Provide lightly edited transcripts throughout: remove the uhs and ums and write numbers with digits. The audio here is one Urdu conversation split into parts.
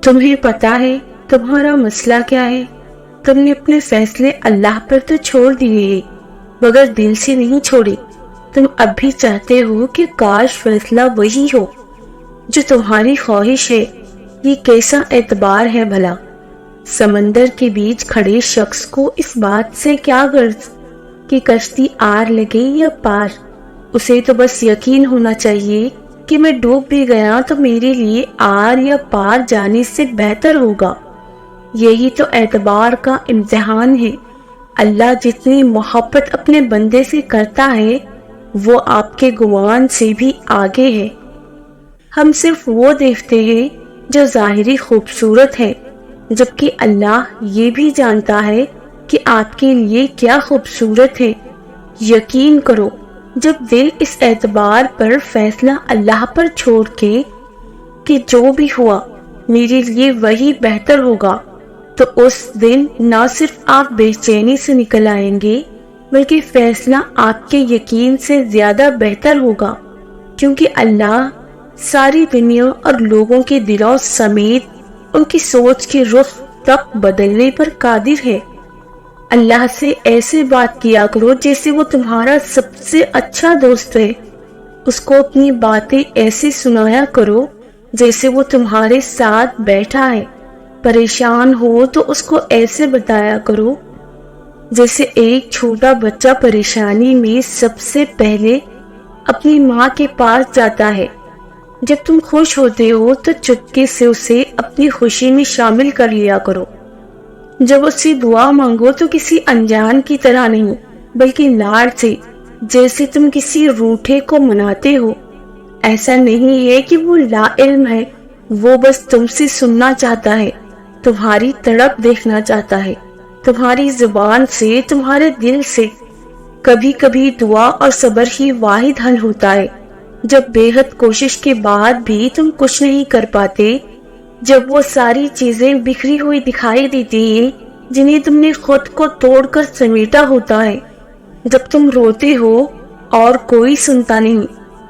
تمہیں پتا ہے تمہارا مسئلہ کیا ہے؟ تم نے اپنے فیصلے اللہ پر تو چھوڑ دیے مگر دل سے نہیں چھوڑے۔ تم اب بھی چاہتے ہو کہ کاش فیصلہ وہی ہو جو تمہاری خواہش ہے۔ یہ کیسا اعتبار ہے بھلا؟ سمندر کے بیچ کھڑے شخص کو اس بات سے کیا غرض کہ کشتی آر لگے یا پار؟ اسے تو بس یقین ہونا چاہیے کہ میں ڈوب بھی گیا تو میرے لیے آر یا پار جانے سے بہتر ہوگا۔ یہی تو اعتبار کا امتحان ہے۔ اللہ جتنی محبت اپنے بندے سے کرتا ہے وہ آپ کے گمان سے بھی آگے ہے۔ ہم صرف وہ دیکھتے ہیں جو ظاہری خوبصورت ہے، جبکہ اللہ یہ بھی جانتا ہے کہ آپ کے لیے کیا خوبصورت ہے۔ یقین کرو، جب دل اس اعتبار پر فیصلہ اللہ پر چھوڑ کے کہ جو بھی ہوا میرے لیے وہی بہتر ہوگا، تو اس دن نہ صرف آپ بے چینی سے نکل آئیں گے بلکہ فیصلہ آپ کے یقین سے زیادہ بہتر ہوگا، کیونکہ اللہ ساری دنیا اور لوگوں کے دلوں سمیت ان کی سوچ کے رخ تک بدلنے پر قادر ہے۔ اللہ سے ایسے بات کیا کرو جیسے وہ تمہارا سب سے اچھا دوست ہے۔ اس کو اپنی باتیں ایسے سنایا کرو جیسے وہ تمہارے ساتھ بیٹھا ہے۔ پریشان ہو تو اس کو ایسے بتایا کرو جیسے ایک چھوٹا بچہ پریشانی میں سب سے پہلے اپنی ماں کے پاس جاتا ہے۔ جب تم خوش ہوتے ہو تو چپکے سے اسے اپنی خوشی میں شامل کر لیا کرو۔ جب اس سے دعا مانگو تو کسی انجان کی طرح نہیں بلکہ لاڈ سے، جیسے تم کسی روٹھے کو مناتے ہو۔ ایسا نہیں ہے کہ وہ لا علم ہے، وہ بس تم سے سننا چاہتا ہے، تمہاری تڑپ دیکھنا چاہتا ہے، تمہاری زبان سے، تمہارے دل سے۔ کبھی کبھی دعا اور صبر ہی واحد حل ہوتا ہے۔ جب بے حد کوشش کے بعد بھی تم کچھ نہیں کر پاتے، جب وہ ساری چیزیں بکھری ہوئی دکھائی دیتی ہیں جنہیں تم نے خود کو توڑ کر سمیٹا ہوتا ہے، جب تم روتے ہو اور کوئی سنتا نہیں،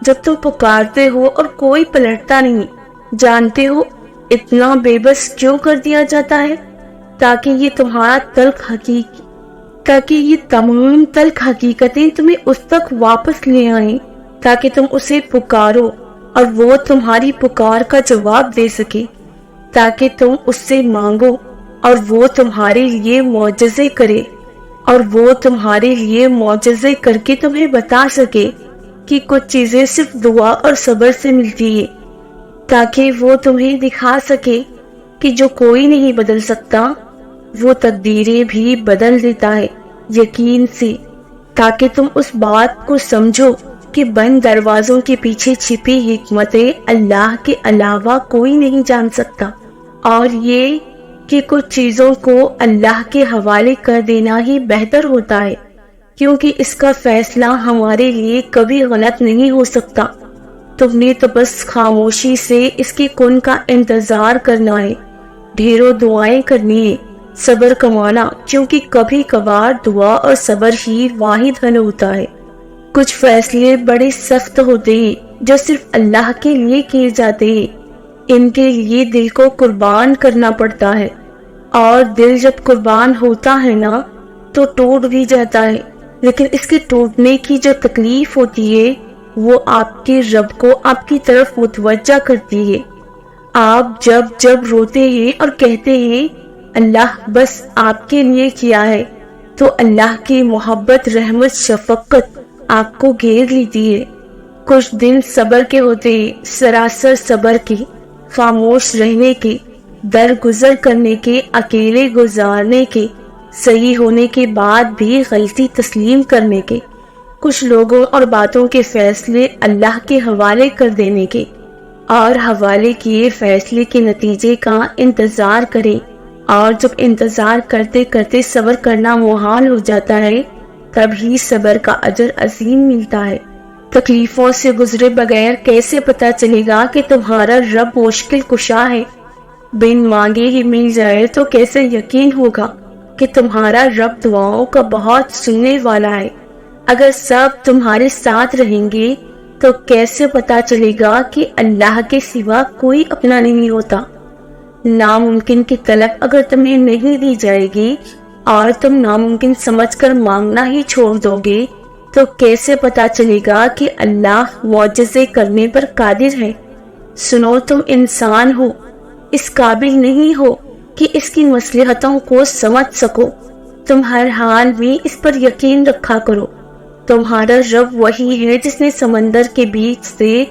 جب تم پکارتے ہو اور کوئی پلٹتا نہیں، جانتے ہو اتنا بے بس کیوں کر دیا جاتا ہے؟ تاکہ یہ تمام تلخ حقیقتیں تمہیں اس تک واپس لے آئیں، تاکہ تم اسے پکارو اور وہ تمہاری پکار کا جواب دے سکے، تاکہ تم اس سے مانگو اور وہ تمہارے لیے معجزے کرے، اور وہ تمہارے لیے معجزے کر کے تمہیں بتا سکے کہ کچھ چیزیں صرف دعا اور صبر سے ملتی ہے، تاکہ وہ تمہیں دکھا سکے کہ جو کوئی نہیں بدل سکتا وہ تقدیریں بھی بدل دیتا ہے یقین سے، تاکہ تم اس بات کو سمجھو کہ بند دروازوں کے پیچھے چھپی حکمتیں اللہ کے علاوہ کوئی نہیں جان سکتا، اور یہ کہ کچھ چیزوں کو اللہ کے حوالے کر دینا ہی بہتر ہوتا ہے، کیونکہ اس کا فیصلہ ہمارے لیے کبھی غلط نہیں ہو سکتا۔ تم نے تو بس خاموشی سے اس کے کن کا انتظار کرنا ہے، ڈھیروں دعائیں کرنی ہے، صبر کمانا، کیونکہ کبھی کبھار دعا اور صبر ہی واحد حل ہوتا ہے۔ کچھ فیصلے بڑے سخت ہوتے ہیں جو صرف اللہ کے لیے کیے جاتے ہیں، ان کے لیے دل کو قربان کرنا پڑتا ہے، اور دل جب قربان ہوتا ہے نا تو ٹوٹ بھی جاتا ہے، لیکن اس کے ٹوٹنے کی جو تکلیف ہوتی ہے وہ آپ کے رب کو آپ کی طرف متوجہ کرتی ہے۔ آپ جب روتے ہیں اور کہتے ہیں اللہ بس آپ کے لیے کیا ہے، تو اللہ کی محبت، رحمت، شفقت آپ کو گھیر لیتی ہے۔ کچھ دن صبر کے ہوتے ہیں، سراسر صبر کے، خاموش رہنے کے، درگزر کرنے کے، اکیلے گزارنے کے، صحیح ہونے کے بعد بھی غلطی تسلیم کرنے کے، کچھ لوگوں اور باتوں کے فیصلے اللہ کے حوالے کر دینے کے، اور حوالے کیے فیصلے کے نتیجے کا انتظار کریں، اور جب انتظار کرتے کرتے صبر کرنا محال ہو جاتا ہے تب ہی صبر کا اجر عظیم ملتا ہے۔ تکلیفوں سے گزرے بغیر کیسے پتا چلے گا کہ تمہارا رب مشکل کشا ہے؟ بن مانگے ہی مل جائے تو کیسے یقین ہوگا کہ تمہارا رب دعاؤں کا بہت سننے والا ہے؟ اگر سب تمہارے ساتھ رہیں گے تو کیسے پتا چلے گا کہ اللہ کے سوا کوئی اپنا نہیں ہوتا؟ ناممکن کی طلب اگر تمہیں نہیں دی جائے گی اور تم ناممکن سمجھ کر مانگنا ہی چھوڑ دو گے تو کیسے پتا چلے گا کہ اللہ معجزے کرنے پر قادر ہے؟ سنو، تم انسان ہو، اس قابل نہیں ہو کہ اس کی مصلحتوں کو سمجھ سکو۔ تم ہر حال میں اس پر یقین رکھا کرو۔ تمہارا رب وہی ہے جس نے سمندر کے بیچ سے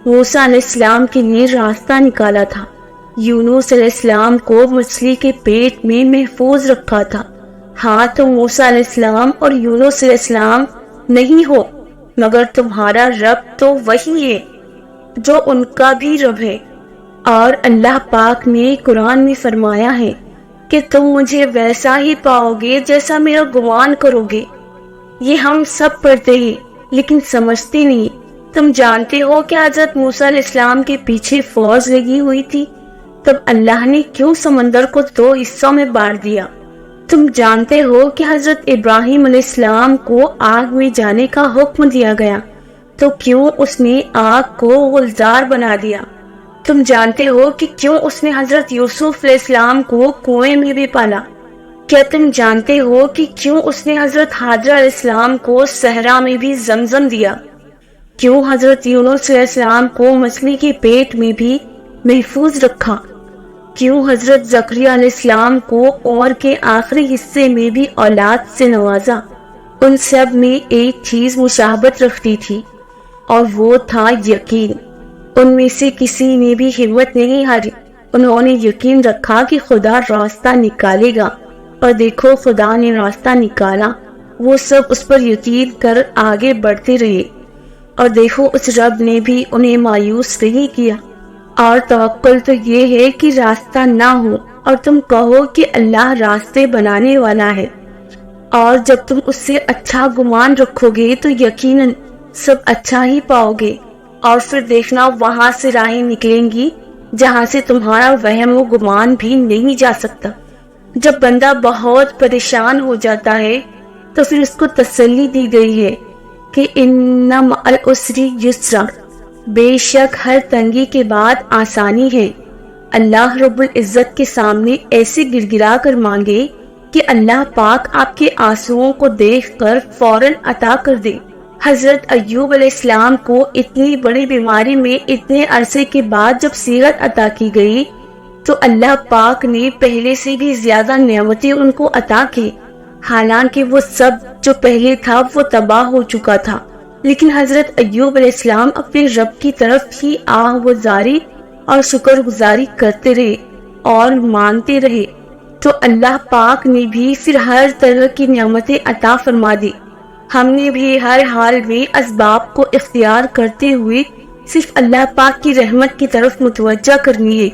موسیٰ علیہ السلام کے لیے راستہ نکالا تھا، یونس علیہ السلام کو مچھلی کے پیٹ میں محفوظ رکھا تھا۔ ہاں، تم موسیٰ علیہ السلام اور یونس علیہ السلام نہیں ہو، مگر تمہارا رب تو وہی ہے جو ان کا بھی رب ہے۔ اور اللہ پاک نے قرآن میں فرمایا ہے کہ تم مجھے ویسا ہی پاؤ گے جیسا میرا گمان کرو گے۔ یہ ہم سب پڑھتے ہیں لیکن سمجھتے نہیں۔ تم جانتے ہو کہ حضرت موسیٰ علیہ السلام کے پیچھے فوج لگی ہوئی تھی، تب اللہ نے کیوں سمندر کو 2 حصوں میں بانٹ دیا؟ تم جانتے ہو کہ حضرت ابراہیم علیہ السلام کو آگ میں جانے کا حکم دیا گیا تو کیوں اس نے آگ کو گلزار بنا دیا؟ تم جانتے ہو کہ کیوں اس نے حضرت یوسف علیہ السلام کو کنویں میں بھی پالا؟ کیا تم جانتے ہو کہ کیوں اس نے حضرت حاجرہ علیہ السلام کو صحرا میں بھی زمزم دیا؟ کیوں حضرت یونس علیہ السلام کو مچھلی کے پیٹ میں بھی محفوظ رکھا؟ کیوں حضرت زکریا علیہ السلام کو عمر کے آخری حصے میں بھی اولاد سے نوازا؟ ان سب میں ایک چیز مشابہت رکھتی تھی اور وہ تھا یقین۔ ان میں سے کسی نے بھی ہمت نہیں ہاری، انہوں نے یقین رکھا کہ خدا راستہ نکالے گا، اور دیکھو خدا نے راستہ نکالا۔ وہ سب اس پر یقین کر آگے بڑھتے رہے، اور دیکھو اس رب نے بھی انہیں مایوس نہیں کیا۔ اور توکل تو یہ ہے کہ راستہ نہ ہو اور تم کہو کہ اللہ راستے بنانے والا ہے، اور جب تم اس سے اچھا گمان رکھو گے تو یقیناً سب اچھا ہی پاؤ گے، اور پھر دیکھنا وہاں سے راہیں نکلیں گی جہاں سے تمہارا وہم و گمان بھی نہیں جا سکتا۔ جب بندہ بہت پریشان ہو جاتا ہے تو پھر اس کو تسلی دی گئی ہے کہ ان مع العسر یسرا، بے شک ہر تنگی کے بعد آسانی ہے۔ اللہ رب العزت کے سامنے ایسے گر گرا کر مانگے کہ اللہ پاک آپ کے آنسوؤں کو دیکھ کر فوراً عطا کر دے۔ حضرت ایوب علیہ السلام کو اتنی بڑی بیماری میں اتنے عرصے کے بعد جب صحت عطا کی گئی تو اللہ پاک نے پہلے سے بھی زیادہ نعمتیں ان کو عطا کی، حالانکہ وہ سب جو پہلے تھا وہ تباہ ہو چکا تھا، لیکن حضرت ایوب علیہ السلام اپنے رب کی طرف ہی آہ گزاری اور شکر گزاری کرتے رہے اور مانتے رہے، تو اللہ پاک نے بھی پھر ہر طرح کی نعمتیں عطا فرما دی۔ ہم نے بھی ہر حال میں اسباب کو اختیار کرتے ہوئے صرف اللہ پاک کی رحمت کی طرف متوجہ کرنی ہے۔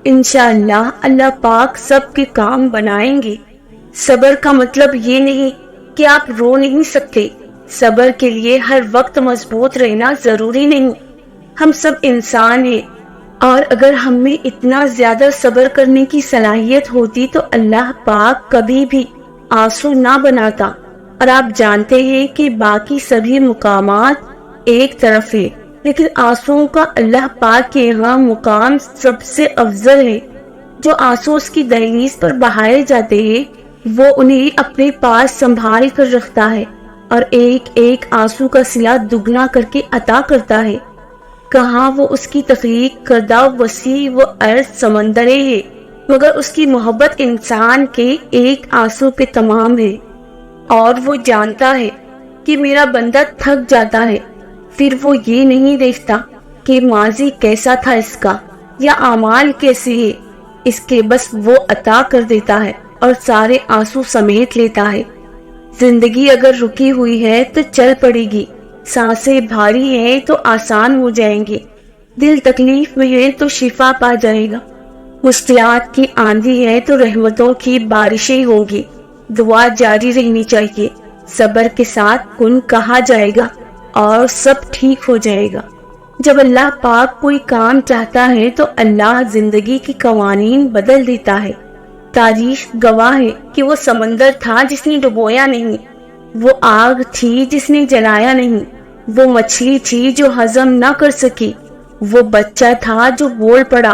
انشاءاللہ اللہ پاک سب کے کام بنائیں گے۔ صبر کا مطلب یہ نہیں کہ آپ رو نہیں سکتے، صبر کے لیے ہر وقت مضبوط رہنا ضروری نہیں۔ ہم سب انسان ہیں، اور اگر ہم میں اتنا زیادہ صبر کرنے کی صلاحیت ہوتی تو اللہ پاک کبھی بھی آنسو نہ بناتا۔ اور آپ جانتے ہیں کہ باقی سبھی مقامات ایک طرف ہے، لیکن آنسوؤں کا اللہ پاک کے یہاں مقام سب سے افضل ہے۔ جو آنسو اس کی دہلیز پر بہائے جاتے ہیں وہ انہیں اپنے پاس سنبھال کر رکھتا ہے اور ایک ایک آنسو کا صلہ دگنا کر کے عطا کرتا ہے۔ کہاں وہ اس کی تخلیق کردہ وسیع و عرض سمندرے ہے، مگر اس کی محبت انسان کے ایک آنسو پہ تمام ہے، اور وہ جانتا ہے کہ میرا بندہ تھک جاتا ہے، پھر وہ یہ نہیں دیکھتا کہ ماضی کیسا تھا اس کا یا اعمال کیسے ہے، اس کے بس وہ عطا کر دیتا ہے اور سارے آنسو سمیٹ لیتا ہے۔ زندگی اگر رکی ہوئی ہے تو چل پڑے گی، سانسیں بھاری ہیں تو آسان ہو جائیں گے، دل تکلیف میں ہے تو شفا پا جائے گا، مشکلات کی آندھی ہے تو رحمتوں کی بارشیں ہوں گی۔ دعا جاری رہنی چاہیے، صبر کے ساتھ کن کہا جائے گا اور سب ٹھیک ہو جائے گا۔ جب اللہ پاک کوئی کام چاہتا ہے تو اللہ زندگی کے قوانین بدل دیتا ہے۔ تاریخ گواہ ہے کہ وہ سمندر تھا جس نے ڈبویا نہیں، وہ آگ تھی جس نے جلایا نہیں، وہ مچھلی تھی جو ہضم نہ کر سکی، وہ بچہ تھا جو بول پڑا،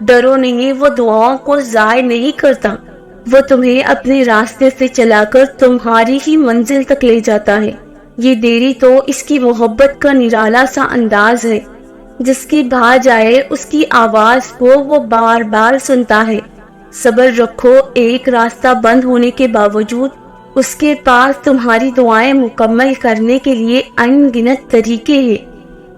ڈرو نہیں، وہ دعاؤں کو ضائع نہیں کرتا، وہ تمہیں اپنے راستے سے چلا کر تمہاری ہی منزل تک لے جاتا ہے۔ یہ دیری تو اس کی محبت کا نرالا سا انداز ہے، جس کی بھا جائے اس کی آواز کو وہ بار بار سنتا ہے۔ صبر رکھو، ایک راستہ بند ہونے کے باوجود اس کے پاس تمہاری دعائیں مکمل کرنے کے لیے ان گنت طریقے ہیں۔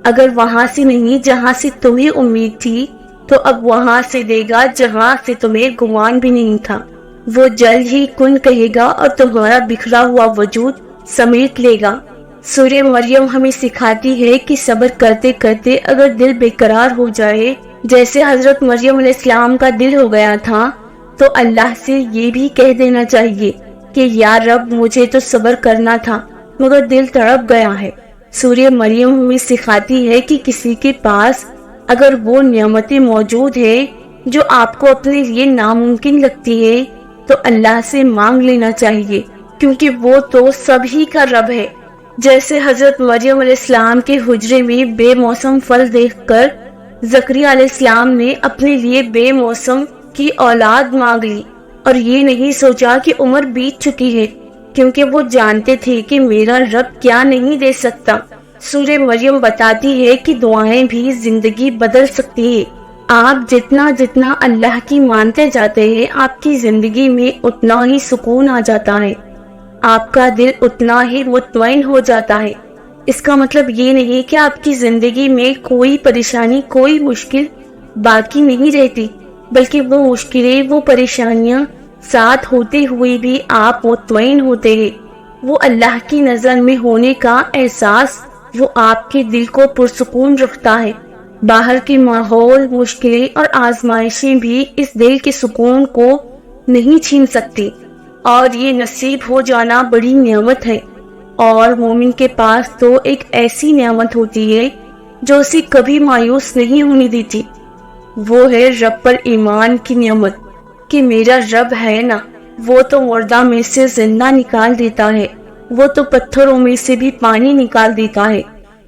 اگر وہاں سے نہیں جہاں سے تمہیں امید تھی، تو اب وہاں سے دے گا جہاں سے تمہیں گمان بھی نہیں تھا۔ وہ جلد ہی کن کہے گا اور تمہارا بکھرا ہوا وجود سمیٹ لے گا۔ سورہ مریم ہمیں سکھاتی ہے کہ صبر کرتے کرتے اگر دل بے قرار ہو جائے، جیسے حضرت مریم علیہ السلام کا دل ہو گیا تھا، تو اللہ سے یہ بھی کہہ دینا چاہیے کہ یا رب مجھے تو صبر کرنا تھا مگر دل تڑپ گیا ہے۔ سورہ مریم ہمیں سکھاتی ہے کہ کسی کے پاس اگر وہ نعمتیں موجود ہیں جو آپ کو اپنے لیے ناممکن لگتی ہے، تو اللہ سے مانگ لینا چاہیے، کیونکہ وہ تو سبھی کا رب ہے۔ جیسے حضرت مریم علیہ السلام کے حجرے میں بے موسم پھل دیکھ کر زکریا علیہ السلام نے اپنے لیے بے موسم کی اولاد مانگ لی اور یہ نہیں سوچا کہ عمر بیت چکی ہے، کیونکہ وہ جانتے تھے کہ میرا رب کیا نہیں دے سکتا۔ سورہ مریم بتاتی ہے کہ دعائیں بھی زندگی بدل سکتی ہے۔ آپ جتنا جتنا اللہ کی مانتے جاتے ہیں، آپ کی زندگی میں اتنا ہی سکون آ جاتا ہے، آپ کا دل اتنا ہی مطمئن ہو جاتا ہے۔ اس کا مطلب یہ نہیں کہ آپ کی زندگی میں کوئی پریشانی، کوئی مشکل باقی نہیں رہتی، بلکہ وہ مشکلیں، وہ پریشانیاں ساتھ ہوتے ہوئے بھی آپ مطمئن ہوتے ہیں۔ وہ اللہ کی نظر میں ہونے کا احساس وہ آپ کے دل کو پرسکون رکھتا ہے۔ باہر کے ماحول، مشکلیں اور آزمائشیں بھی اس دل کے سکون کو نہیں چھین سکتی، اور یہ نصیب ہو جانا بڑی نعمت ہے۔ اور مومن کے پاس تو ایک ایسی نعمت ہوتی ہے جو اسے کبھی مایوس نہیں ہونے دیتی، وہ ہے رب پر ایمان کی نعمت، کہ میرا رب ہے نا، وہ تو مردہ میں سے زندہ نکال دیتا ہے، وہ تو پتھروں میں سے بھی پانی نکال دیتا ہے،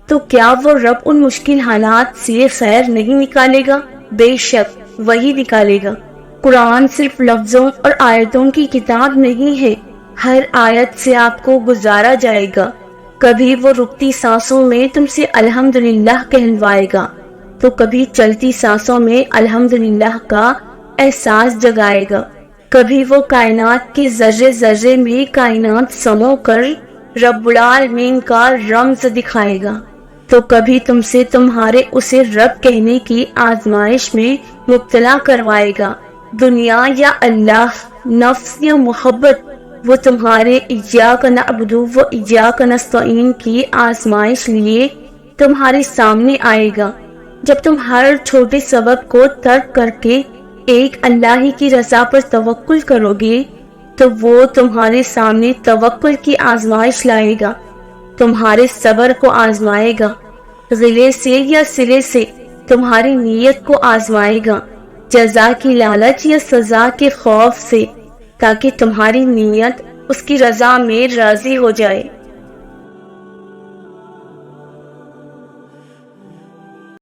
تو کیا وہ رب ان مشکل حالات سے خیر نہیں نکالے گا؟ بے شک وہی نکالے گا۔ قرآن صرف لفظوں اور آیتوں کی کتاب نہیں ہے، ہر آیت سے آپ کو گزارا جائے گا۔ کبھی وہ رکتی سانسوں میں تم سے الحمدللہ کہلوائے گا، تو کبھی چلتی سانسوں میں الحمدللہ کا احساس جگائے گا۔ کبھی وہ کائنات کے ذرے ذرے میں کائنات سمو کر رب العالمین کا رمز دکھائے گا، تو کبھی تم سے تمہارے اسے رب کہنے کی آزمائش میں مبتلا کروائے گا۔ دنیا یا اللہ، نفس یا محبت، وہ تمہارے ایاک نعبد و ایاک نستعین کی آزمائش لیے تمہارے سامنے آئے گا۔ جب تم ہر چھوٹے سبب کو ترک کر کے ایک اللہ ہی کی رضا پر توکل کرو گے، تو وہ تمہارے سامنے توکل کی آزمائش لائے گا، تمہارے صبر کو آزمائے گا، غلے سے یا صلے سے تمہاری نیت کو آزمائے گا، جزا کی لالچ یا سزا کے خوف سے، تاکہ تمہاری نیت اس کی رضا میں راضی ہو جائے۔